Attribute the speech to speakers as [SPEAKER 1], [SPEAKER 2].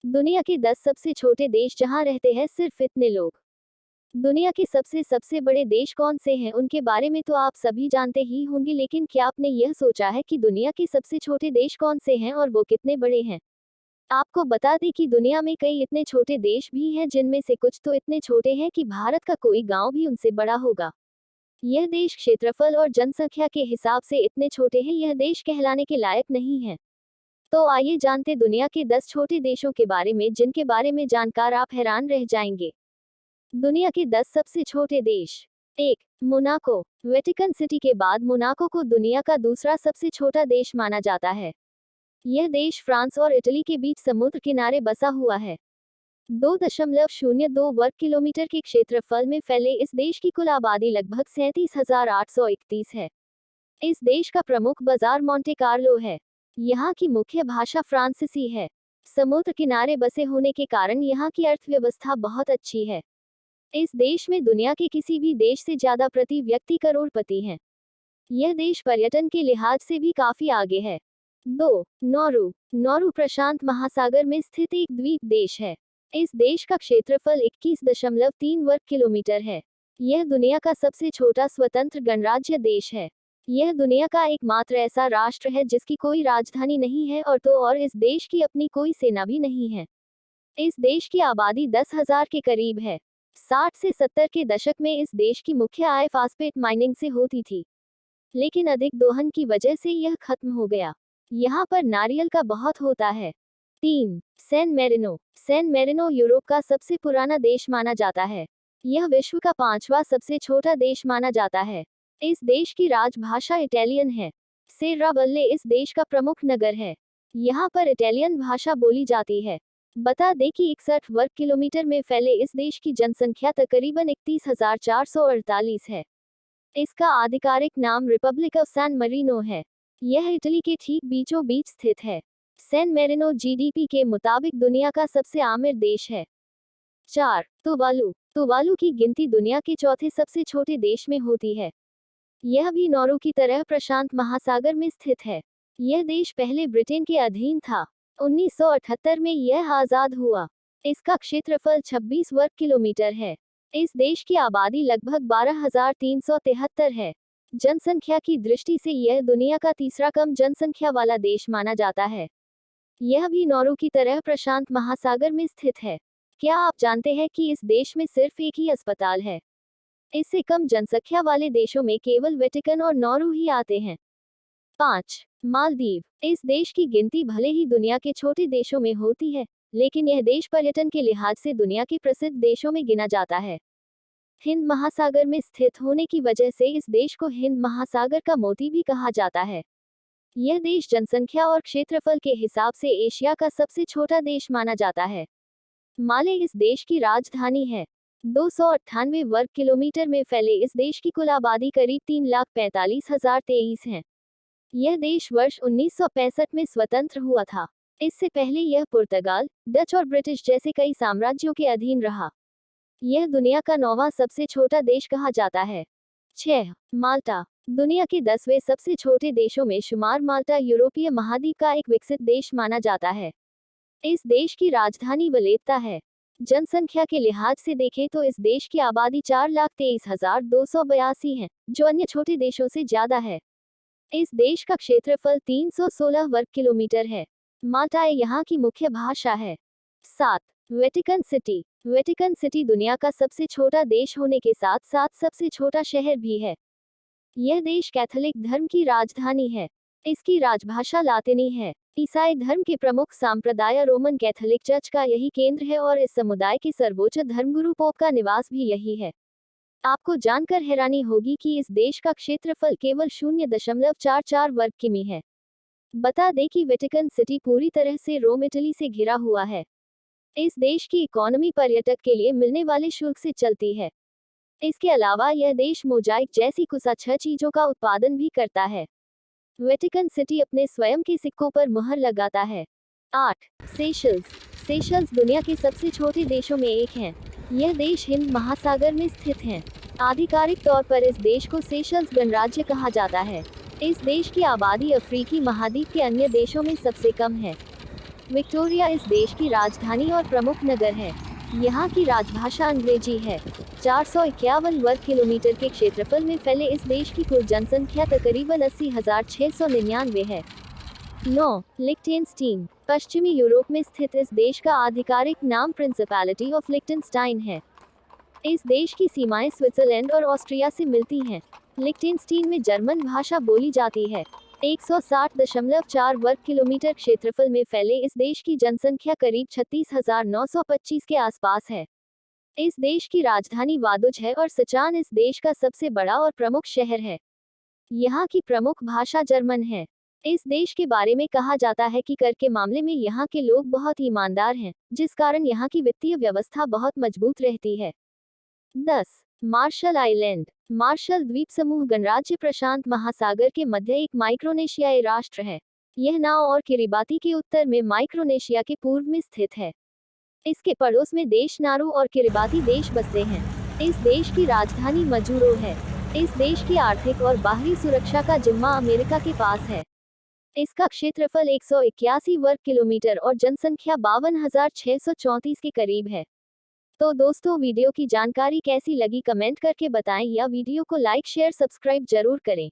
[SPEAKER 1] दुनिया के 10 सबसे छोटे देश जहां रहते हैं सिर्फ इतने लोग। दुनिया के सबसे सबसे बड़े देश कौन से हैं उनके बारे में तो आप सभी जानते ही होंगे, लेकिन क्या आपने यह सोचा है कि दुनिया के सबसे छोटे देश कौन से हैं और वो कितने बड़े हैं? आपको बता दें कि दुनिया में कई इतने छोटे देश भी हैं, जिनमें से कुछ तो इतने छोटे हैं कि भारत का कोई गांव भी उनसे बड़ा होगा। यह देश क्षेत्रफल और जनसंख्या के हिसाब से इतने छोटे हैं, यह देश कहलाने के लायक नहीं है। तो आइए जानते दुनिया के 10 छोटे देशों के बारे में, जिनके बारे में जानकर आप हैरान रह जाएंगे। दुनिया के 10 सबसे छोटे देश। 1. मोनाको। वेटिकन सिटी के बाद मोनाको को दुनिया का दूसरा सबसे छोटा देश माना जाता है। यह देश फ्रांस और इटली के बीच समुद्र किनारे बसा हुआ है। 2.02 वर्ग किलोमीटर के क्षेत्रफल में फैले इस देश की कुल आबादी लगभग 37,831 है। इस देश का प्रमुख बाजार मोंटे कार्लो है। यहाँ की मुख्य भाषा फ्रांसीसी है। समुद्र किनारे बसे होने के कारण यहाँ की अर्थव्यवस्था बहुत अच्छी है। इस देश में दुनिया के किसी भी देश से ज्यादा प्रति व्यक्ति करोड़पति हैं। यह देश पर्यटन के लिहाज से भी काफी आगे है। 2. नौरू। नौरू प्रशांत महासागर में स्थित एक द्वीप देश है। इस देश का क्षेत्रफल 21.3 वर्ग किलोमीटर है। यह दुनिया का सबसे छोटा स्वतंत्र गणराज्य देश है। यह दुनिया का एकमात्र ऐसा राष्ट्र है जिसकी कोई राजधानी नहीं है और इस देश की अपनी कोई सेना भी नहीं है। इस देश की आबादी 10,000 के करीब है। 60 से 70 के दशक में इस देश की मुख्य आय फास्फेट माइनिंग से होती थी, लेकिन अधिक दोहन की वजह से यह खत्म हो गया। यहाँ पर नारियल का बहुत होता है। 3. San Marino. San Marino Europe का सबसे पुराना देश माना जाता है। यह विश्व का 5वां सबसे छोटा देश माना जाता है। इस देश की राजभाषा इटालियन है। सेर्रावल्ले इस देश का प्रमुख नगर है। यहाँ पर इटालियन भाषा बोली जाती है। बता दें कि 61 वर्ग किलोमीटर में फैले इस देश की जनसंख्या तकरीबन 31,448 है। इसका आधिकारिक नाम रिपब्लिक ऑफ सैन मरीनो है। यह इटली के ठीक बीचों बीच स्थित है। सैन मेरिनो जीडीपी के मुताबिक दुनिया का सबसे आमिर देश है। 4. तुवालू। तुवालू की गिनती दुनिया के चौथे सबसे छोटे देश में होती है। यह भी नौरू की तरह प्रशांत महासागर में स्थित है। यह देश पहले ब्रिटेन के अधीन था। 1978 में यह आजाद हुआ। इसका क्षेत्रफल 26 वर्ग किलोमीटर है। इस देश की आबादी लगभग 12,373 है। जनसंख्या की दृष्टि से यह दुनिया का तीसरा कम जनसंख्या वाला देश माना जाता है। यह भी नौरू की तरह प्रशांत महासागर में स्थित है। क्या आप जानते हैं कि इस देश में सिर्फ एक ही अस्पताल है? इससे कम जनसंख्या वाले देशों में केवल वेटिकन और नौरू ही आते हैं। 5. मालदीव। इस देश की गिनती भले ही दुनिया के छोटे देशों में होती है, लेकिन यह देश पर्यटन के लिहाज से दुनिया के प्रसिद्ध देशों में गिना जाता है। हिंद महासागर में स्थित होने की वजह से इस देश को हिंद महासागर का मोती भी कहा जाता है। यह देश जनसंख्या और क्षेत्रफल के हिसाब से एशिया का सबसे छोटा देश माना जाता है। माले इस देश की राजधानी है। 298 वर्ग किलोमीटर में फैले इस देश की कुल आबादी करीब 3,45,023 है। यह देश वर्ष 1965 में स्वतंत्र हुआ था। इससे पहले यह पुर्तगाल, डच और ब्रिटिश जैसे कई साम्राज्यों के अधीन रहा। यह दुनिया का 9वां सबसे छोटा देश कहा जाता है। 6. माल्टा। दुनिया के 10वें सबसे छोटे देशों में शुमार माल्टा यूरोपीय महाद्वीप का एक विकसित देश माना जाता है। इस देश की राजधानी वलेत्ता है। जनसंख्या के लिहाज से देखें तो इस देश की आबादी 4,23,282 है, जो अन्य छोटे देशों से ज्यादा है। इस देश का क्षेत्रफल 316 वर्ग किलोमीटर है। माल्टाई यहाँ की मुख्य भाषा है। 7. Vatican city. वेटिकन सिटी दुनिया का सबसे छोटा देश होने के साथ साथ सबसे छोटा शहर भी है। यह देश कैथोलिक धर्म की राजधानी है। इसकी राजभाषा लातिनी है। ईसाई धर्म के प्रमुख संप्रदाय रोमन कैथोलिक चर्च का यही केंद्र है और इस समुदाय के सर्वोच्च धर्मगुरु पोप का निवास भी यही है। आपको जानकर हैरानी होगी कि इस देश का क्षेत्रफल केवल 0.44 वर्ग किमी है। बता दें कि वेटिकन सिटी पूरी तरह से रोम इटली से घिरा हुआ है। इस देश की इकोनॉमी पर्यटक के लिए मिलने वाले शुल्क से चलती है। इसके अलावा यह देश मोजाइक जैसी कुछ 6 चीजों का उत्पादन भी करता है। वेटिकन सिटी अपने स्वयं के सिक्कों पर मुहर लगाता है। 8. सेशल्स। सेशल्स दुनिया के सबसे छोटे देशों में एक है। यह देश हिंद महासागर में स्थित है। आधिकारिक तौर पर इस देश को सेशल्स गणराज्य कहा जाता है। इस देश की आबादी अफ्रीकी महाद्वीप के अन्य देशों में सबसे कम है। विक्टोरिया इस देश की राजधानी और प्रमुख नगर है। यहाँ की राजभाषा अंग्रेजी है। 451 वर्ग किलोमीटर के क्षेत्रफल में फैले इस देश की कुल जनसंख्या तकरीबन 80,699 है। 9. लिक्टेनस्टीन। पश्चिमी यूरोप में स्थित इस देश का आधिकारिक नाम प्रिंसिपैलिटी ऑफ लिक्टेनस्टाइन है। इस देश की सीमाएं स्विट्जरलैंड और ऑस्ट्रिया से मिलती हैं। लिक्टेनस्टीन में जर्मन भाषा बोली जाती है। 160.4 वर्ग किलोमीटर क्षेत्रफल में फैले इस देश की जनसंख्या करीब 36,925 के आसपास है। इस देश की राजधानी वादुज है और सचान इस देश का सबसे बड़ा और प्रमुख शहर है। यहाँ की प्रमुख भाषा जर्मन है। इस देश के बारे में कहा जाता है कि कर के मामले में यहाँ के लोग बहुत ईमानदार हैं, जिस कारण यहाँ की वित्तीय व्यवस्था बहुत मजबूत रहती है। 10. Martial island. मार्शल द्वीप समूह गणराज्य प्रशांत महासागर के मध्य एक माइक्रोनेशियाई राष्ट्र है। यह नाउ और किरिबाती के उत्तर में माइक्रोनेशिया के पूर्व में स्थित है। इसके पड़ोस में देश नारू और किरिबाती देश बसते हैं। इस देश की राजधानी मजूरो है। इस देश की आर्थिक और बाहरी सुरक्षा का जिम्मा अमेरिका के पास है। इसका क्षेत्रफल 181 वर्ग किलोमीटर और जनसंख्या 52,634 के करीब है। तो दोस्तों, वीडियो की जानकारी कैसी लगी कमेंट करके बताएं या वीडियो को लाइक शेयर सब्सक्राइब जरूर करें।